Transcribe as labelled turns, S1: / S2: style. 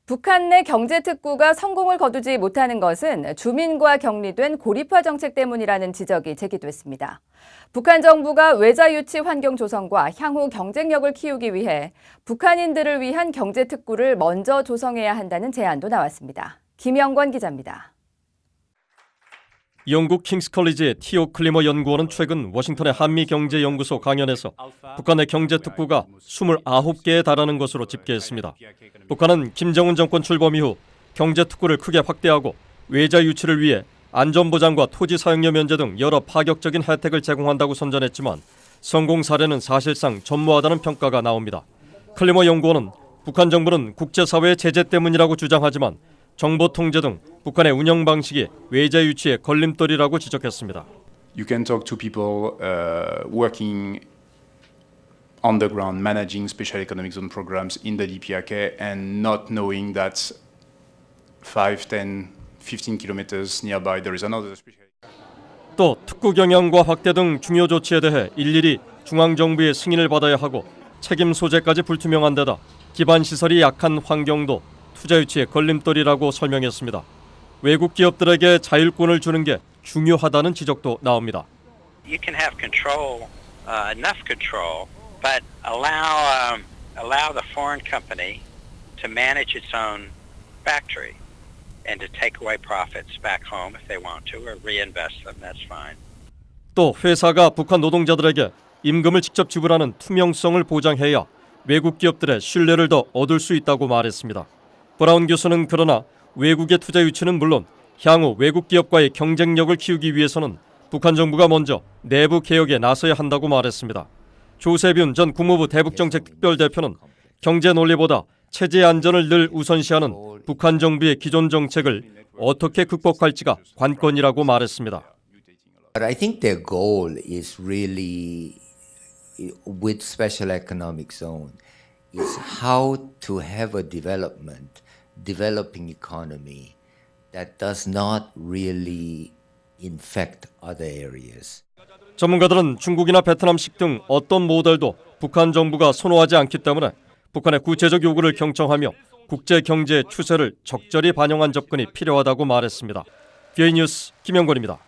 S1: 북한 내 경제특구가 성공을 거두지 못하는 것은 주민과 격리된 고립화 정책 때문이라는 지적이 제기됐습니다. 북한 정부가 외자 유치 환경 조성과 향후 경쟁력을 키우기 위해 북한인들을 위한 경제특구를 먼저 조성해야 한다는 제안도 나왔습니다. 김영권 기자입니다.
S2: 영국 킹스 컬리지의 티오 클리머 연구원은 최근 워싱턴의 한미경제연구소 강연에서 북한의 경제특구가 29개에 달하는 것으로 집계했습니다. 북한은 김정은 정권 출범 이후 경제특구를 크게 확대하고 외자 유치를 위해 안전보장과 토지 사용료 면제 등 여러 파격적인 혜택을 제공한다고 선전했지만 성공 사례는 사실상 전무하다는 평가가 나옵니다. 클리머 연구원은 북한 정부는 국제사회의 제재 때문이라고 주장하지만 정보 통제 등 북한의 운영 방식이 외자 유치의 걸림돌이라고 지적했습니다.
S3: You can talk to people working on the ground, managing special economic zone programs in the DPRK and not knowing that 5, 10, 15 kilometers nearby there is another special.
S2: 또 특구 경영과 확대 등 중요 조치에 대해 일일이 중앙정부의 승인을 받아야 하고 책임 소재까지 불투명한 데다 기반 시설이 약한 환경도 투자 유치의 걸림돌이라고 설명했습니다. 외국 기업들에게 자율권을 주는 게 중요하다는 지적도 나옵니다.
S4: You can have control, enough control, but allow the foreign company to manage its own factory and to take away profits back home if they want to or reinvest them. That's fine.
S2: 또 회사가 북한 노동자들에게 임금을 직접 지불하는 투명성을 보장해야 외국 기업들의 신뢰를 더 얻을 수 있다고 말했습니다. 브라운 교수는 그러나 외국의 투자 유치는 물론 향후 외국 기업과의 경쟁력을 키우기 위해서는 북한 정부가 먼저 내부 개혁에 나서야 한다고 말했습니다. 조세균 전 국무부 대북정책특별대표는 경제 논리보다 체제 안전을 늘 우선시하는 북한 정부의 기존 정책을 어떻게 극복할지가 관건이라고 말했습니다.
S5: But I think their goal is really, with special economic zone, is how to have a developing economy that does not really infect other areas.
S2: 전문가들은 중국이나 베트남식 등 어떤 모델도 북한 정부가 선호하지 않기 때문에 북한의 구체적 요구를 경청하며 국제 경제 추세를 적절히 반영한 접근이 필요하다고 말했습니다. BA 뉴스 김영권입니다.